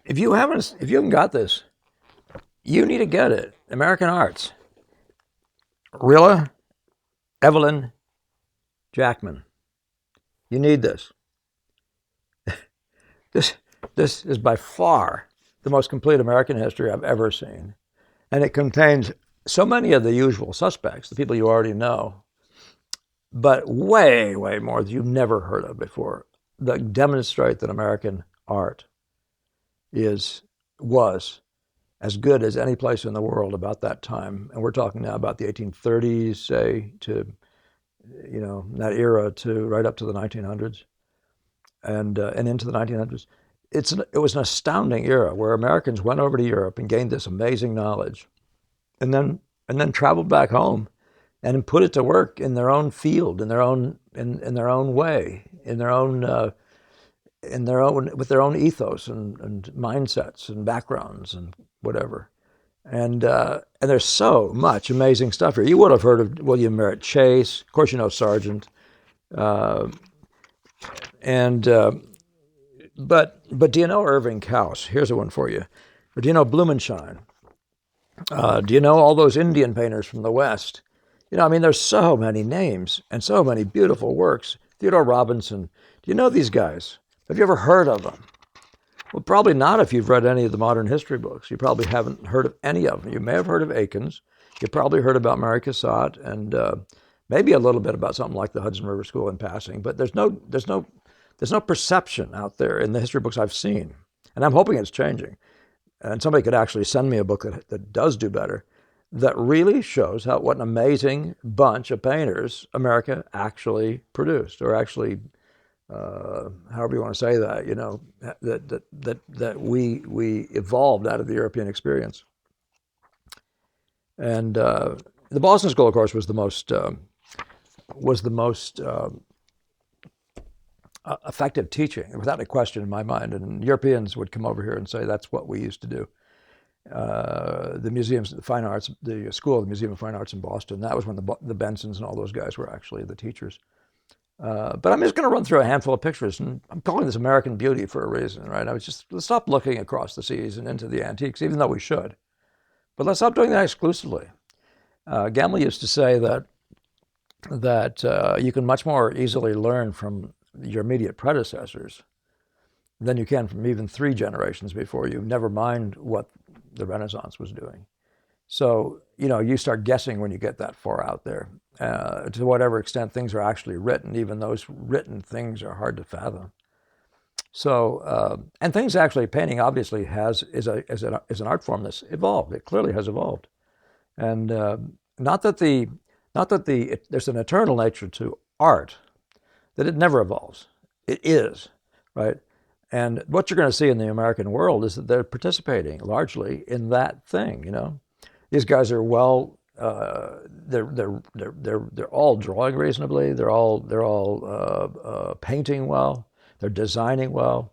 If you haven't got this, you need to get it. American Arts. Rilla Evelyn Jackman. You need this. This this is by far the most complete American history I've ever seen, and it contains so many of the usual suspects, the people you already know, but way, way more that you've never heard of before, that demonstrate that American art is was as good as any place in the world about that time. And we're talking now about the 1830s, say, to that era to right up to the 1900s and into the 1900s. It was an astounding era where Americans went over to Europe and gained this amazing knowledge, and then traveled back home and put it to work in their own field, in their own way, with their own ethos and mindsets and backgrounds and whatever. And there's so much amazing stuff here. You would have heard of William Merritt Chase, of course. You know Sargent, uh, and but do you know Irving Kaus? Here's a one for you. Or do you know Blumenschein? Do you know all those Indian painters from the West? I mean, there's so many names and so many beautiful works. Theodore Robinson. Do you know these guys? Have you ever heard of them? Well, probably not if you've read any of the modern history books. You probably haven't heard of any of them. You may have heard of Akins. You probably heard about Mary Cassatt and maybe a little bit about something like the Hudson River School in passing. But there's no perception out there in the history books I've seen, and I'm hoping it's changing. And somebody could actually send me a book that does do better, that really shows what an amazing bunch of painters America actually produced, or actually, however you want to say that, that we evolved out of the European experience. And the Boston School, of course, was the most effective teaching, without a question in my mind. And Europeans would come over here and say that's what we used to do. The museums, the fine arts, the school, the Museum of Fine Arts in Boston. That was when the Bensons and all those guys were actually the teachers. But I'm just going to run through a handful of pictures, and I'm calling this American Beauty for a reason, right? Let's stop looking across the seas and into the antiques, even though we should. But let's stop doing that exclusively. Gamble used to say that you can much more easily learn from your immediate predecessors than you can from even 3 generations before you, never mind what the Renaissance was doing. So, you start guessing when you get that far out there. To whatever extent things are actually written, even those written things are hard to fathom. So, and things actually, painting obviously is an art form that's evolved. It clearly has evolved. And not that there's an eternal nature to art, that it never evolves. It is, right? And what you're going to see in the American world is that they're participating largely in that thing. These guys are they're all drawing reasonably. They're all painting well. They're designing well,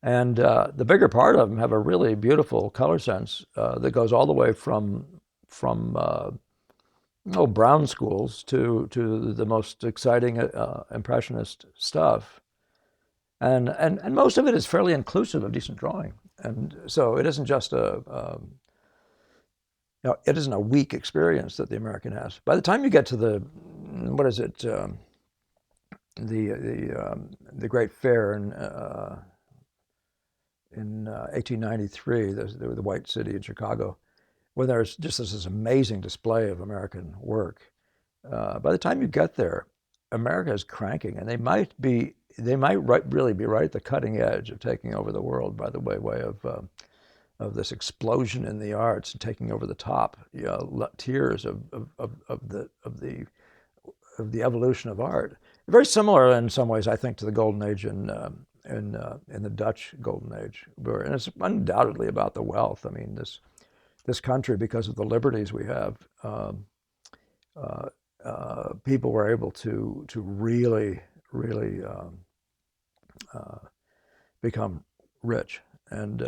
and the bigger part of them have a really beautiful color sense that goes all the way from brown schools to the most exciting impressionist stuff. And most of it is fairly inclusive of decent drawing. And so it isn't just it isn't a weak experience that the American has. By the time you get to the Great Fair in 1893, the White City in Chicago, where there's just this amazing display of American work. By the time you get there, America is cranking, and they might really be right at the cutting edge of taking over the world by the way of this explosion in the arts and taking over the top tiers of the evolution of art. Very similar in some ways, I think, to the Golden Age in the Dutch Golden Age, and it's undoubtedly about the wealth. I mean, this country, because of the liberties we have, people were able to really become rich and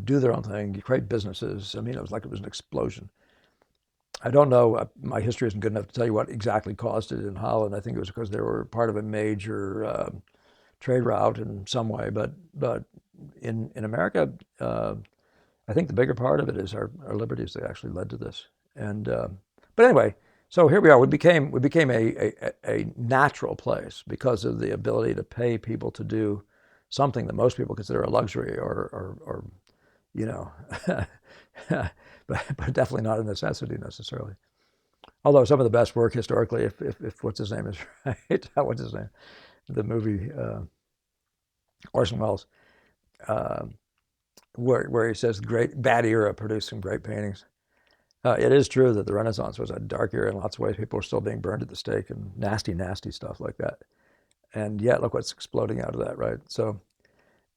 do their own thing, create businesses. I mean, it was an explosion. I don't know. My history isn't good enough to tell you what exactly caused it in Holland. I think it was because they were part of a major trade route in some way. But in America, I think the bigger part of it is our liberties that actually led to this. And but anyway, so here we are. We became a natural place because of the ability to pay people to do something that most people consider a luxury or you know, but definitely not a necessity necessarily. Although some of the best work historically, if what's his name is right, what's his name, the movie Orson Welles, uh, where he says great bad era produced some great paintings. It is true that the Renaissance was a dark era in lots of ways. People were still being burned at the stake and nasty, nasty stuff like that. And yet, look what's exploding out of that, right? So,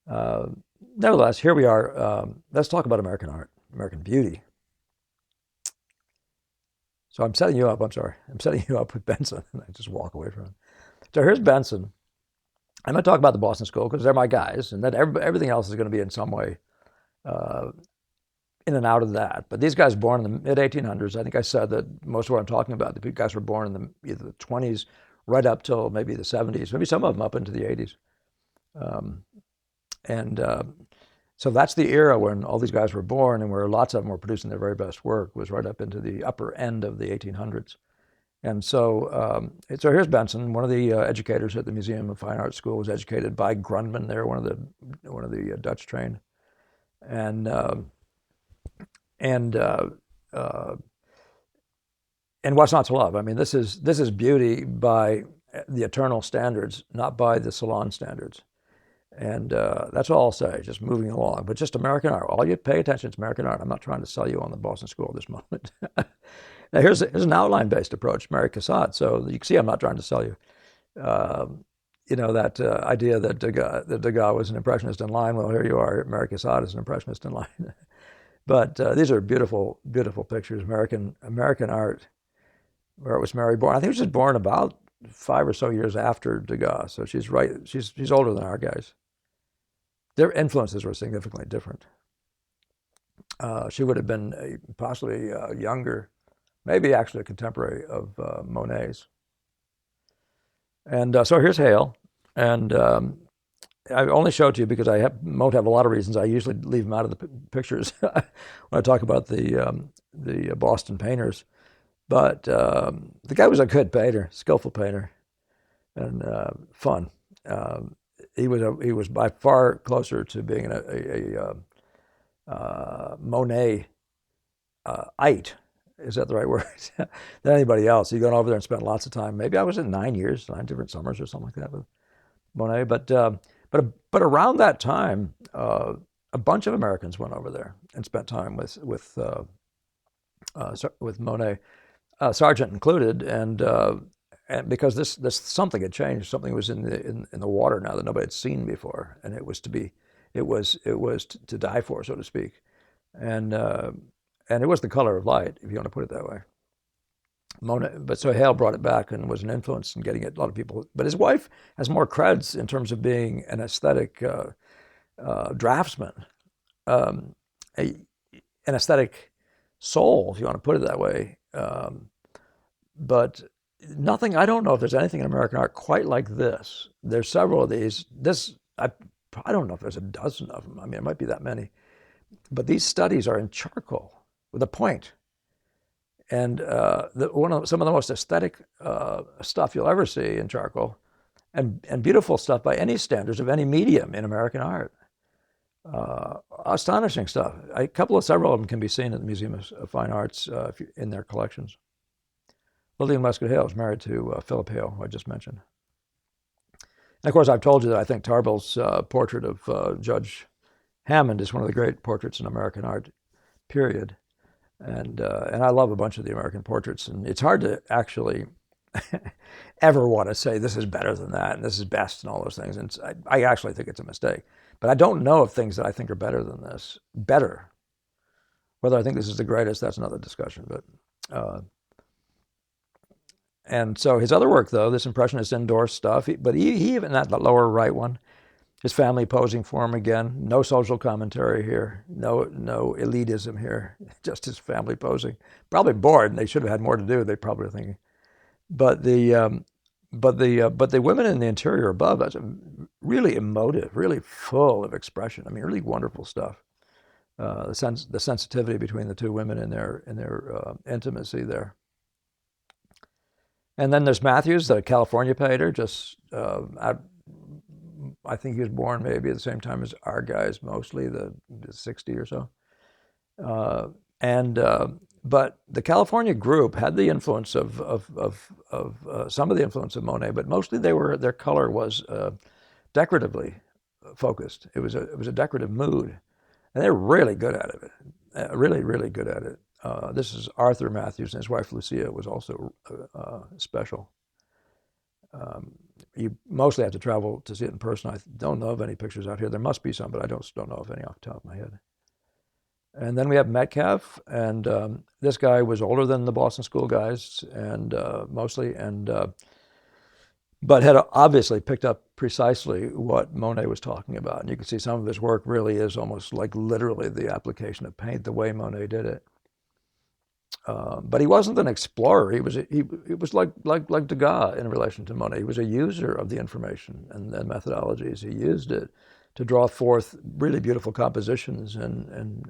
uh, nevertheless, here we are. Let's talk about American art, American beauty. So I'm setting you up. I'm sorry. I'm setting you up with Benson. I just walk away from him. So here's Benson. I'm going to talk about the Boston School because they're my guys, and then everything else is going to be in some way uh, in and out of that. But these guys born in the mid 1800s. I think I said that most of what I'm talking about, the guys were born in either the 20s right up till maybe the 70s, maybe some of them up into the 80s. Um, and so that's the era when all these guys were born and where lots of them were producing their very best work was right up into the upper end of the 1800s. And so here's Benson, one of the educators at the Museum of Fine Arts School, was educated by Grundmann. There, one of the Dutch trained, and uh, and uh, uh, and what's not to love? I mean, this is beauty by the eternal standards, not by the salon standards. And that's all I'll say, just moving along. But just American art. All you pay attention to American art. I'm not trying to sell you on the Boston School at this moment. Now, here's an outline-based approach, Mary Cassatt. So you can see I'm not trying to sell you. That idea that Degas was an impressionist in line. Well, here you are. Mary Cassatt is an impressionist in line. But these are beautiful, beautiful pictures. American art, where it was Mary born. I think she was born about 5 or so years after Degas. So she's right. She's older than our guys. Their influences were significantly different. She would have been possibly younger, maybe actually a contemporary of Monet's. And so here's Hale. And I only showed to you because won't have a lot of reasons. I usually leave them out of the pictures when I talk about the Boston painters. But the guy was a good painter, skillful painter, and fun. He was by far closer to being a Monet ite. Is that the right word? Than anybody else. He gone over there and spent lots of time. Maybe I was in 9 years, 9 different summers or something like that with Monet. But around that time, a bunch of Americans went over there and spent time with Monet, Sargent included, and because this something had changed, something was in the water now that nobody had seen before, and it was to die for, so to speak, and it was the color of light, if you want to put it that way. But so Hale brought it back and was an influence in getting it. A lot of people, but his wife has more creds in terms of being an aesthetic draftsman, um, an aesthetic soul, if you want to put it that way. But nothing. I don't know if there's anything in American art quite like this. There's several of these. I don't know if there's a dozen of them. I mean, it might be that many. But these studies are in charcoal with a point. And some of the most aesthetic stuff you'll ever see in charcoal, and beautiful stuff by any standards of any medium in American art. Astonishing stuff. Several of them can be seen at the Museum of Fine Arts in their collections. Lillian Westcott Hale is married to Philip Hale, who I just mentioned. And of course, I've told you that I think Tarbell's portrait of Judge Hammond is one of the great portraits in American art, period. And I love a bunch of the American portraits, and it's hard to actually ever want to say this is better than that and this is best and all those things. And I actually think it's a mistake. But I don't know of things that I think are better than this. Better. Whether I think this is the greatest, that's another discussion. And so his other work, though, this Impressionist indoor stuff, but he even that lower right one, his family posing for him again. No social commentary here. No elitism here. Just his family posing. Probably bored, and they should have had more to do. They probably were thinking. But the women in the interior above, that's really emotive, really full of expression. I mean, really wonderful stuff. The sensitivity between the two women in their intimacy there. And then there's Matthews, the California painter. I think he was born maybe at the same time as our guys, mostly the 60 or so. Uh, and But the California group had the influence of some of the influence of Monet, but mostly their color was decoratively focused. It was a decorative mood, and they're really good at it. Really, really good at it. This is Arthur Matthews, and his wife Lucia was also special. You mostly have to travel to see it in person. I don't know of any pictures out here. There must be some, but I don't know of any off the top of my head. And then we have Metcalf, and this guy was older than the Boston School guys, and mostly, but had obviously picked up precisely what Monet was talking about. And you can see some of his work really is almost like literally the application of paint, the way Monet did it. But he wasn't an explorer. He was like Degas in relation to Monet. He was a user of the information and methodologies. He used it to draw forth really beautiful compositions and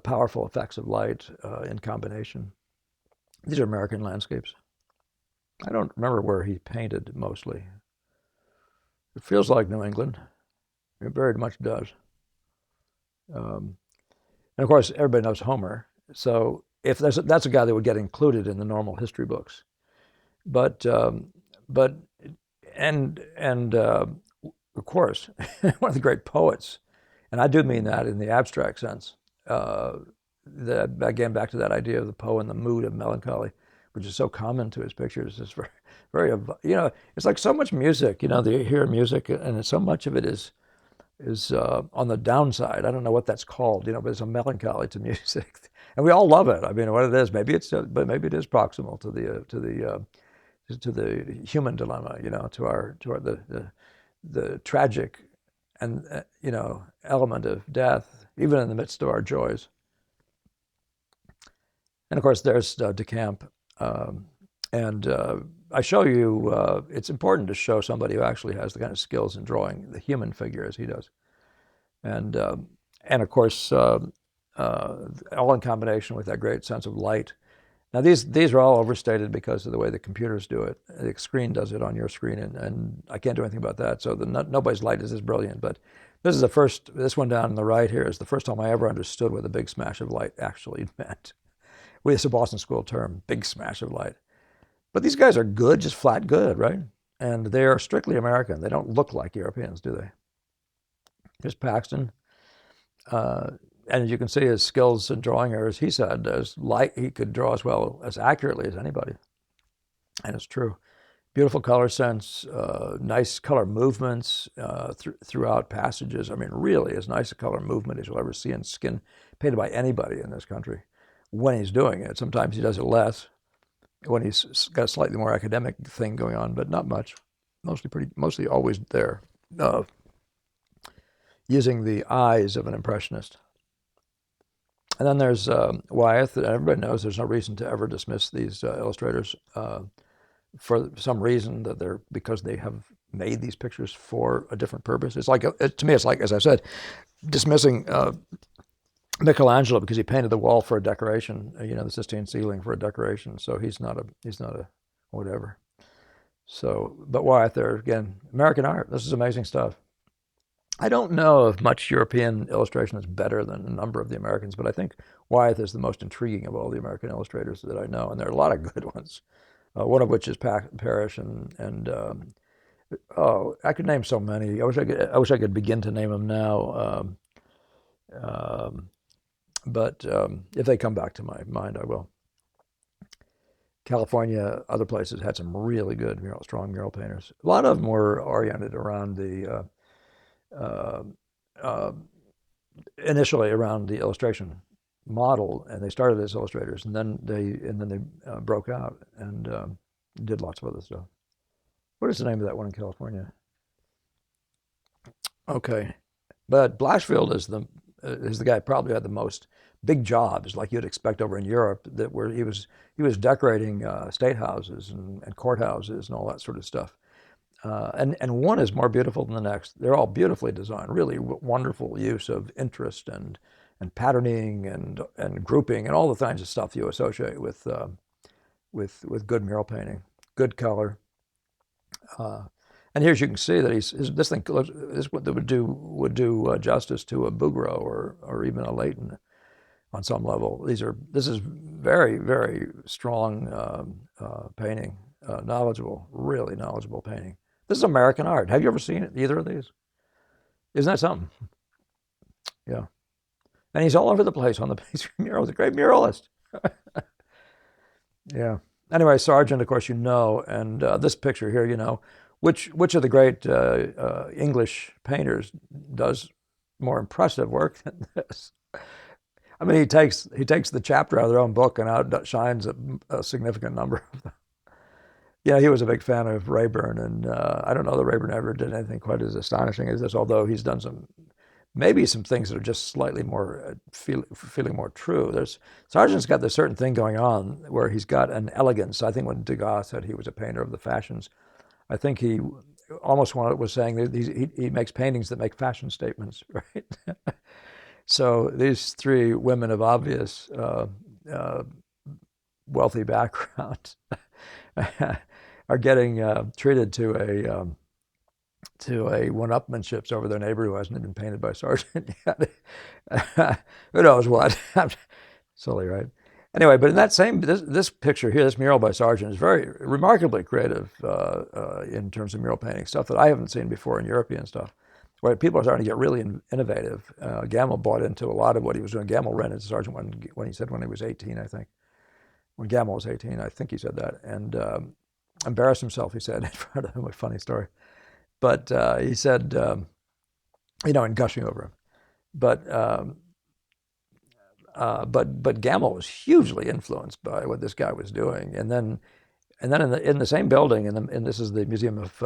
powerful effects of light in combination. These are American landscapes. I don't remember where he painted mostly. It feels like New England. It very much does. Um, and of course, everybody knows Homer. So if that's a guy that would get included in the normal history books. But but and of course, one of the great poets, and I do mean that in the abstract sense. That again, back to that idea of the poet and the mood of melancholy, which is so common to his pictures. It's very, it's like so much music. You hear music, and so much of it is on the downside. I don't know what that's called, but it's a melancholy to music, and we all love it. I mean, what it is, maybe but maybe it is proximal to the human dilemma, to the tragic and element of death, even in the midst of our joys. And of course, there's DeCamp, and I show you. It's important to show somebody who actually has the kind of skills in drawing the human figure as he does, and of course, all in combination with that great sense of light. Now these are all overstated because of the way the computers do it. The screen does it on your screen, and I can't do anything about that. So nobody's light is as brilliant. But this one down on the right here is the first time I ever understood what the big smash of light actually meant. It's a Boston School term, big smash of light. But these guys are good, just flat good, right? And they are strictly American. They don't look like Europeans, do they? Here's Paxton. And as you can see, his skills in drawing are, as he said, he could draw as well, as accurately as anybody. And it's true. Beautiful color sense, nice color movements throughout passages. I mean, really as nice a color movement as you'll ever see in skin painted by anybody in this country when he's doing it. Sometimes he does it less when he's got a slightly more academic thing going on, but not much. Mostly always there, using the eyes of an impressionist. And then there's Wyeth. Everybody knows there's no reason to ever dismiss these illustrators for some reason because they have made these pictures for a different purpose. It's like to me, it's like, as I said, dismissing Michelangelo because he painted the wall for a decoration, the Sistine ceiling for a decoration. So he's not a whatever. So, but Wyeth there again, American art. This is amazing stuff. I don't know if much European illustration is better than a number of the Americans, but I think Wyeth is the most intriguing of all the American illustrators that I know, and there are a lot of good ones. One of which is Parrish, and I could name so many. I wish I could begin to name them now. But if they come back to my mind, I will. California, other places had some really good strong mural painters. A lot of them were oriented around the initially around the illustration model, and they started as illustrators, and then they broke out and did lots of other stuff. What is the name of that one in California? Okay, but Blashfield is the guy probably had the most big jobs, like you'd expect over in Europe, that where he was decorating state houses and courthouses and all that sort of stuff. And one is more beautiful than the next. They're all beautifully designed, really wonderful use of interest and patterning and grouping and all the kinds of stuff you associate with good mural painting, good color. Uh, and here you can see that this thing this would do justice to a Bouguereau or even a Leighton on some level. This is very, very strong painting, knowledgeable, really knowledgeable painting. This is American art. Have you ever seen it, either of these? Isn't that something? Yeah. And he's all over the place on the mural. He's a great muralist. Yeah. Anyway, Sargent, of course, and this picture here, which of the great English painters does more impressive work than this? I mean, he takes the chapter out of their own book and outshines a significant number of them. Yeah, he was a big fan of Rayburn, and I don't know that Rayburn ever did anything quite as astonishing as this, although he's done maybe some things that are just slightly more feeling more true. Sargent's got this certain thing going on where he's got an elegance. I think when Degas said he was a painter of the fashions, I think he almost was saying that he makes paintings that make fashion statements, right? So these three women of obvious wealthy background are getting treated to a one-upmanships over their neighbor who hasn't been painted by Sargent yet. Who knows what? Silly, right? Anyway, but in that this picture here, this mural by Sargent is very remarkably creative in terms of mural painting, stuff that I haven't seen before in European stuff, where people are starting to get really innovative. Gamel bought into a lot of what he was doing. Gamel rented Sargent when he was 18, I think. When Gamel was 18, I think he said that, and embarrassed himself, he said, in front of him, a funny story. But he said, in gushing over him. But Gamel was hugely influenced by what this guy was doing. And then in the same building, and this is the Museum of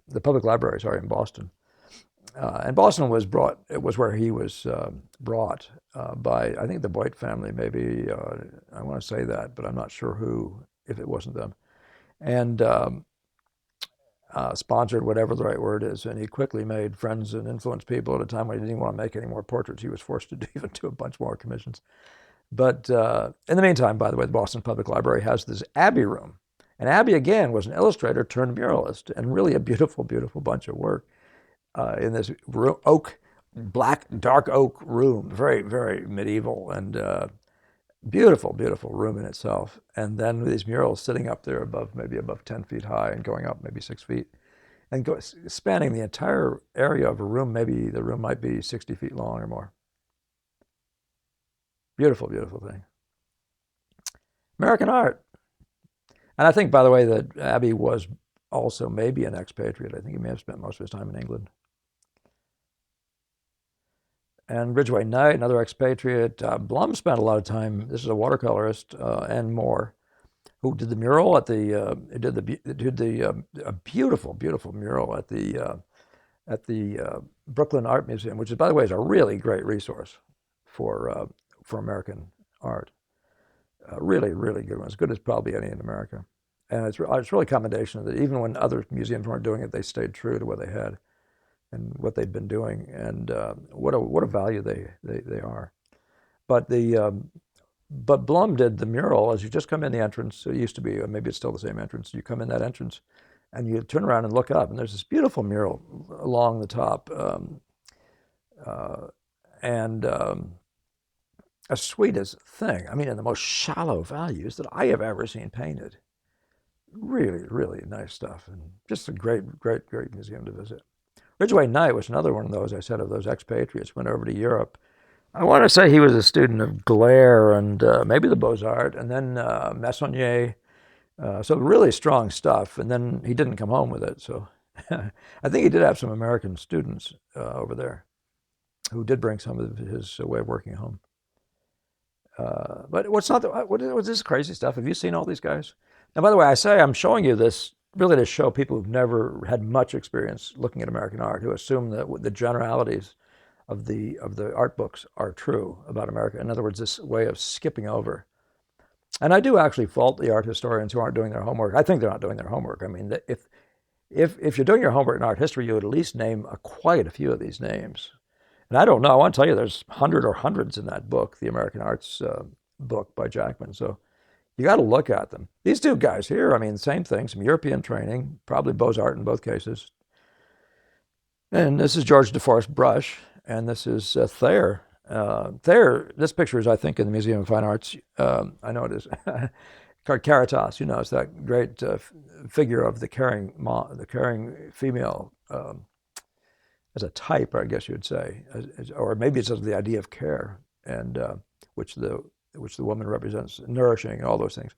the Public Library, sorry, in Boston. And Boston was where he was brought by, I think, the Boyd family, maybe. I want to say that, but I'm not sure who, if it wasn't them. And sponsored, whatever the right word is, and he quickly made friends and influenced people at a time when he didn't want to make any more portraits. He was forced to even do a bunch more commissions. But in the meantime, by the way, the Boston Public Library has this Abbey room. And Abbey, again, was an illustrator turned muralist, and really a beautiful, beautiful bunch of work in this dark oak room, very, very medieval, and beautiful, beautiful room in itself. And then these murals sitting up there maybe above 10 feet high and going up maybe 6 feet and spanning the entire area of a room. Maybe the room might be 60 feet long or more. Beautiful, beautiful thing. American art. And I think, by the way, that Abbey was also maybe an expatriate. I think he may have spent most of his time in England. And Ridgway Knight, another expatriate. Blum spent a lot of time. This is a watercolorist and more, who did the mural at the a beautiful, beautiful mural at the Brooklyn Art Museum, which is, by the way, is a really great resource for American art. Really, really good one. As good as probably any in America. And it's really a commendation that even when other museums weren't doing it, they stayed true to what they had and what they'd been doing, and what a value they are. But but Blum did the mural as you just come in the entrance. It used to be, or maybe it's still the same entrance. You come in that entrance, and you turn around and look up, and there's this beautiful mural along the top, and a sweetest thing. I mean, in the most shallow values that I have ever seen painted. Really, really nice stuff, and just a great, great, great museum to visit. Ridgway Knight was another one of those, I said, of those expatriates, went over to Europe. I want to say he was a student of Glare and maybe the Beaux-Arts, and then Meissonier. So really strong stuff, and then he didn't come home with it. So I think he did have some American students over there who did bring some of his way of working home. But what's this crazy stuff? Have you seen all these guys? Now, by the way, I'm showing you this really to show people who've never had much experience looking at American art, who assume that the generalities of the art books are true about America. In other words, this way of skipping over. And I do actually fault the art historians who aren't doing their homework. I think they're not doing their homework. I mean, if you're doing your homework in art history, you would at least name quite a few of these names. And I don't know. I want to tell you, there's hundreds in that book, the American Arts book by Jackman. So you got to look at them. These two guys here, I mean, same thing, some European training, probably Beaux-Arts in both cases. And this is George DeForest Brush, and this is Thayer. Thayer, this picture is, I think, in the Museum of Fine Arts. I know it is. Caritas, it's that great figure of the caring female as a type, I guess you would say, or maybe it's just the idea of care, and which the woman represents, nourishing and all those things,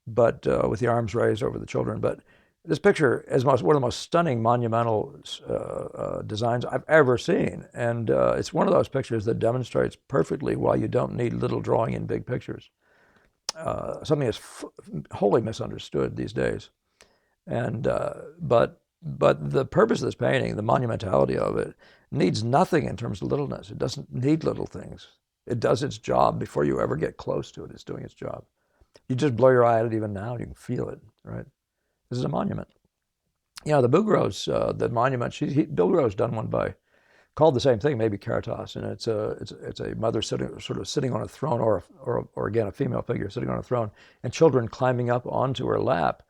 but with the arms raised over the children. But this picture is one of the most stunning monumental designs I've ever seen, and it's one of those pictures that demonstrates perfectly why you don't need little drawing in big pictures. Something is wholly misunderstood these days, and but the purpose of this painting, the monumentality of it, needs nothing in terms of littleness. It doesn't need little things. It does its job before you ever get close to it. It's doing its job. You just blow your eye at it even now. You can feel it, right? This is a monument. The Bouguereau's, the monument, Bouguereau's done one called the same thing, maybe Caritas, and it's a mother sitting on a throne, or again, a female figure sitting on a throne, and children climbing up onto her lap.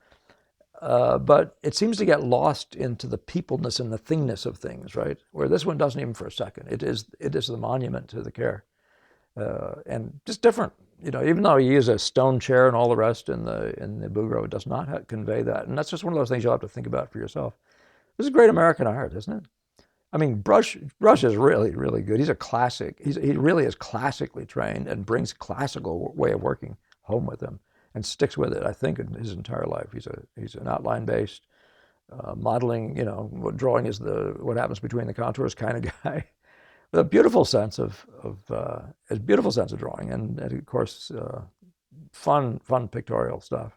But it seems to get lost into the peopleness and the thingness of things, right? Where this one doesn't even for a second. It is the monument to the care, and just different. Even though you use a stone chair and all the rest in the Bouguereau, it does not convey that. And that's just one of those things you'll have to think about for yourself. This is great American art, isn't it? I mean, Brush is really, really good. He's a classic. He really is classically trained and brings classical way of working home with him and sticks with it, I think, in his entire life. He's an outline-based, modeling, drawing is what happens between the contours kind of guy. With a beautiful sense of drawing, and of course, fun pictorial stuff.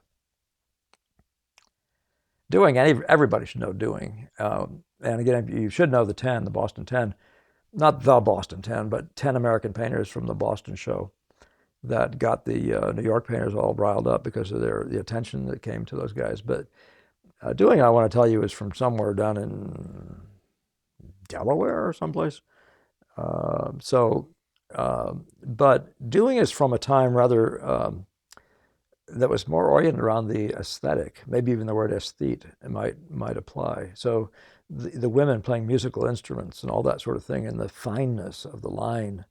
Doing, everybody should know doing. And again, you should know the Boston 10, not the Boston 10, but 10 American painters from the Boston show that got the New York painters all riled up because of the attention that came to those guys. But doing, I want to tell you, is from somewhere down in Delaware or someplace. But doing is from a time rather that was more oriented around the aesthetic, maybe even the word aesthete might apply. So the women playing musical instruments and all that sort of thing, and the fineness of the line.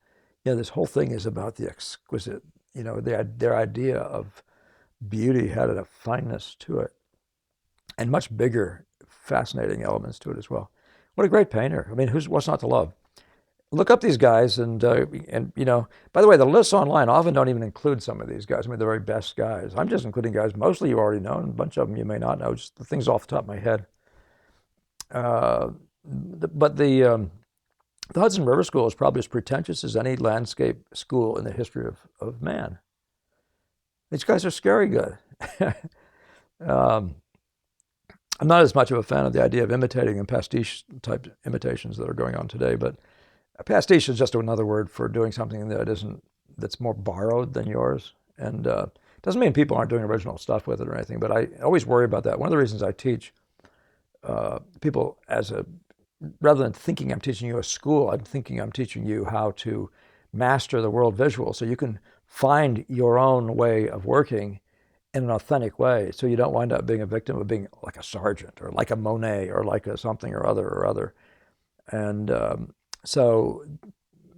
This whole thing is about the exquisite. Their idea of beauty had a fineness to it, and much bigger, fascinating elements to it as well. What a great painter! I mean, what's not to love? Look up these guys, and by the way, the lists online often don't even include some of these guys. I mean, the very best guys. I'm just including guys mostly you already know, and a bunch of them you may not know. Just the things off the top of my head. But the Hudson River School is probably as pretentious as any landscape school in the history of man. These guys are scary good. I'm not as much of a fan of the idea of imitating and pastiche type imitations that are going on today, but a pastiche is just another word for doing something that's more borrowed than yours. And doesn't mean people aren't doing original stuff with it or anything, but I always worry about that. One of the reasons I teach people rather than thinking I'm teaching you a school, I'm thinking I'm teaching you how to master the world visual so you can find your own way of working in an authentic way, so you don't wind up being a victim of being like a Sargent or like a Monet or like a something or other. And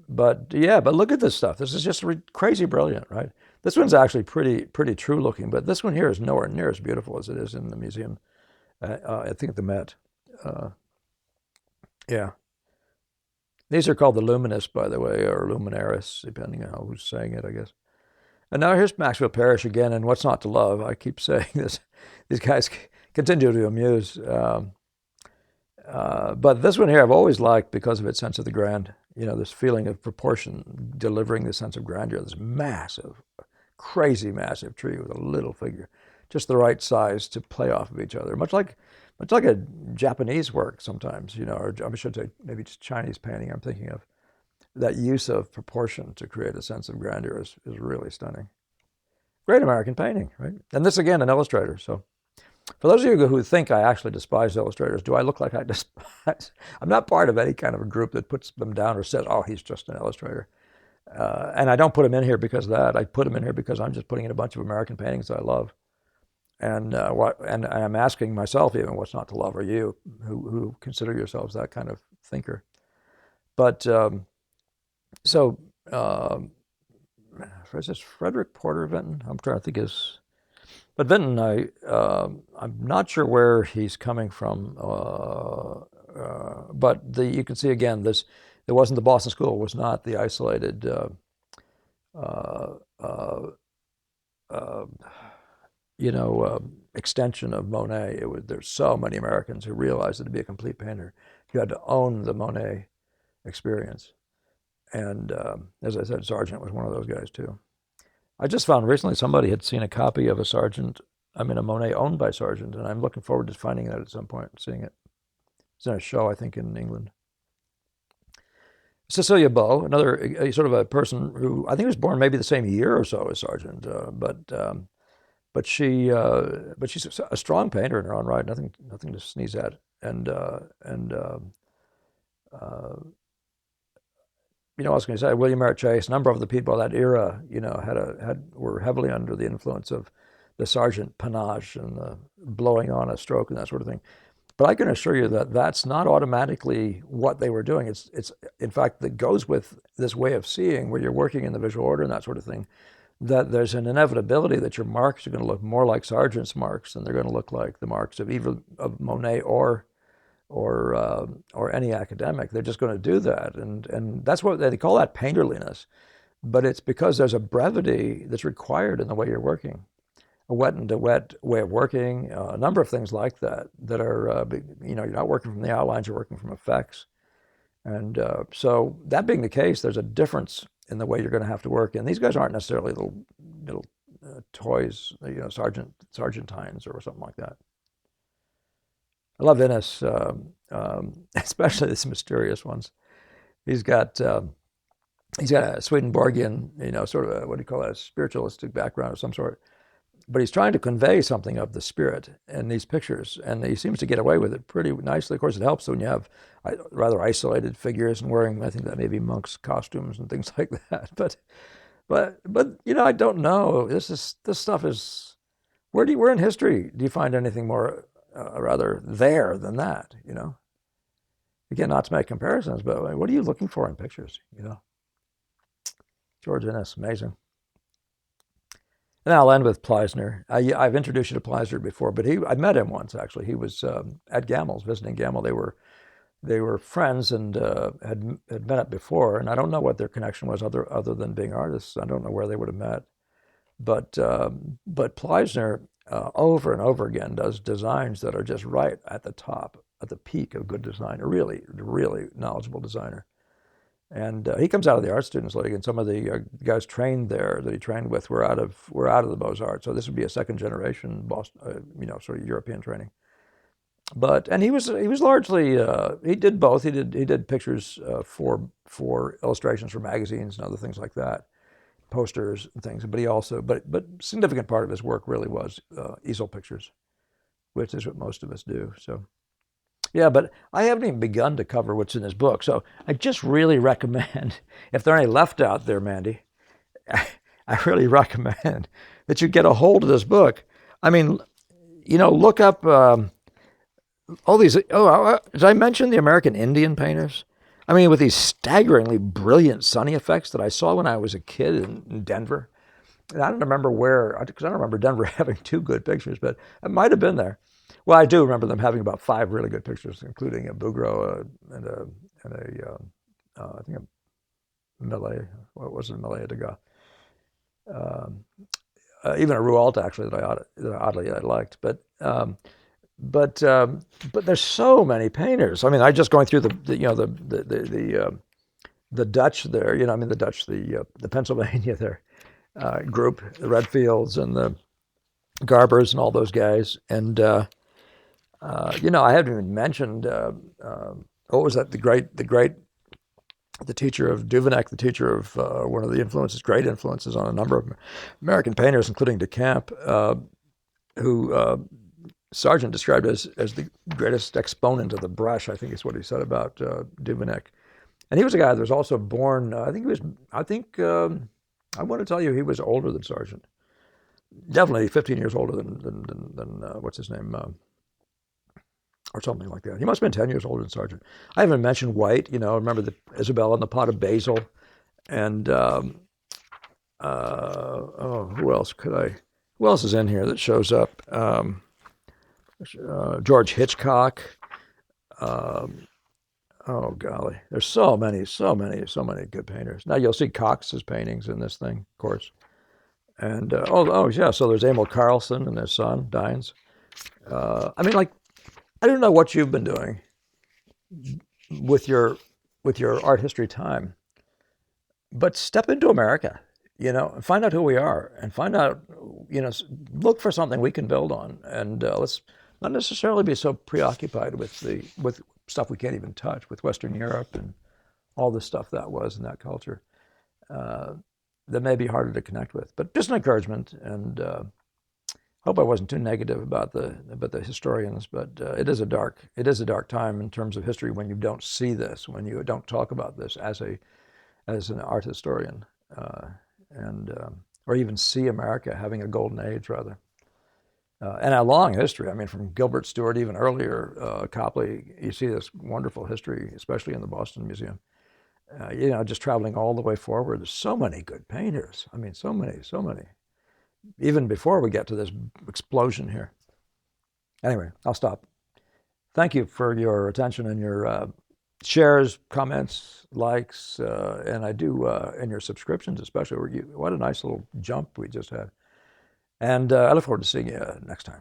but look at this stuff. This is just crazy brilliant, right? This one's actually pretty true looking, but this one here is nowhere near as beautiful as it is in the museum. I think the Met. Yeah. These are called the Luminists, by the way, or Luminaris, depending on who's saying it, I guess. And now here's Maxwell Parrish again, and what's not to love? I keep saying this. These guys continue to amuse. But this one here I've always liked because of its sense of the grand. This feeling of proportion, delivering the sense of grandeur. This massive, crazy massive tree with a little figure, just the right size to play off of each other. Much like a Japanese work sometimes, or I should say maybe just Chinese painting I'm thinking of. That use of proportion to create a sense of grandeur is really stunning. Great American painting, right? And this, again, an illustrator. So For those of you who think I actually despise illustrators, do I look like I despise? I'm not part of any kind of a group that puts them down or says, "Oh, he's just an illustrator." And I don't put him in here because of that. I put him in here because I'm just putting in a bunch of American paintings that I love. And and I'm asking myself even, what's not to love? Are you who consider yourselves that kind of thinker? But so is this Frederick Porter Vinton? I'm trying to think but Vinton, I'm not sure where he's coming from. But you can see again, it wasn't the Boston School. It was not the isolated. Uh, uh, uh, extension of Monet. There's so many Americans who realized that to be a complete painter, you had to own the Monet experience. And as I said, Sargent was one of those guys too. I just found recently somebody had seen a copy of a Monet owned by Sargent, and I'm looking forward to finding that at some point, seeing it. It's in a show, I think, in England. Cecilia Beau, another sort of a person who I think was born maybe the same year or so as Sargent, but she's a strong painter in her own right. Nothing to sneeze at. And I was going to say William Merritt Chase. A number of the people of that era, were heavily under the influence of the Sargent panache and the blowing on a stroke and that sort of thing. But I can assure you that that's not automatically what they were doing. It's in fact that goes with this way of seeing where you're working in the visual order and that sort of thing. That there's an inevitability that your marks are going to look more like Sargent's marks than they're going to look like the marks of either of Monet or any academic. They're just going to do that, and that's what they call that painterliness. But it's because there's a brevity that's required in the way you're working, a wet and a wet way of working, a number of things like that are you're not working from the outlines, you're working from effects, and so that being the case, there's a difference in the way you're going to have to work. And these guys aren't necessarily little toys, Sargentines or something like that. I love Innes, especially these mysterious ones. He's got a Swedenborgian, sort of what do you call that, a spiritualistic background of some sort. But he's trying to convey something of the spirit in these pictures, and he seems to get away with it pretty nicely. Of course, it helps when you have rather isolated figures and wearing, I think that maybe monks' costumes and things like that. But I don't know. This stuff is where in history do you find anything more rather there than that? Again, not to make comparisons, but what are you looking for in pictures? George Innes, amazing. And I'll end with Pleisner. I've introduced you to Pleisner before, but I met him once actually. He was at Gamel's, visiting Gamel. They were friends and had met up before, and I don't know what their connection was other than being artists. I don't know where they would have met, but Pleisner over and over again does designs that are just right at the top, at the peak of good design. A really, really knowledgeable designer. And he comes out of the art students league, and some of the guys trained there that he trained with were out of the Beaux-Arts. So this would be a second generation Boston, sort of European training. And he was largely he did both. He did pictures for illustrations for magazines and other things like that, posters and things. But he also but significant part of his work really was easel pictures, which is what most of us do. So. Yeah, but I haven't even begun to cover what's in his book. So I just really recommend, if there are any left out there, Mandy, I really recommend that you get a hold of this book. I mean, look up all these. Did I mention the American Indian painters? I mean, with these staggeringly brilliant sunny effects that I saw when I was a kid in Denver. And I don't remember where, because I don't remember Denver having two good pictures, but it might have been there. Well, I do remember them having about 5 really good pictures, including a Bouguereau and I think a Millet. What was it, Millet Degas? Even a Rouault actually that oddly I liked. But there's so many painters. I mean, I just going through the Dutch there. The Dutch, the Pennsylvania there group, the Redfields and the Garbers and all those guys, and. I haven't even mentioned what was that? The teacher of Duveneck, the teacher of one of the great influences on a number of American painters, including de Camp, who Sargent described as the greatest exponent of the brush. I think is what he said about Duveneck. And he was a guy that was also born. I think he was. I think I want to tell you he was older than Sargent. Definitely 15 years older than what's his name, or something like that. He must have been 10 years older than Sargent. I haven't mentioned White. Remember the Isabella and the Pot of Basil, and who else could I? Who else is in here that shows up? George Hitchcock. Um, oh golly, there's so many good painters. Now you'll see Cox's paintings in this thing, of course. And yeah, so there's Emil Carlson and his son Dines. I mean, like, I don't know what you've been doing with your art history time, but step into America, and find out who we are, and find out, look for something we can build on, and let's not necessarily be so preoccupied with stuff we can't even touch, with Western Europe and all the stuff that was in that culture. That may be harder to connect with, but just an encouragement. And hope I wasn't too negative about the historians, but it is a dark time in terms of history when you don't see this, when you don't talk about this as an art historian, and or even see America having a golden age rather. And a long history. I mean, from Gilbert Stuart even earlier, Copley. You see this wonderful history, especially in the Boston Museum. Just traveling all the way forward. There's so many good painters. I mean, so many. Even before we get to this explosion here. Anyway, I'll stop. Thank you for your attention and your shares, comments, likes, and and your subscriptions especially. What a nice little jump we just had. And I look forward to seeing you next time.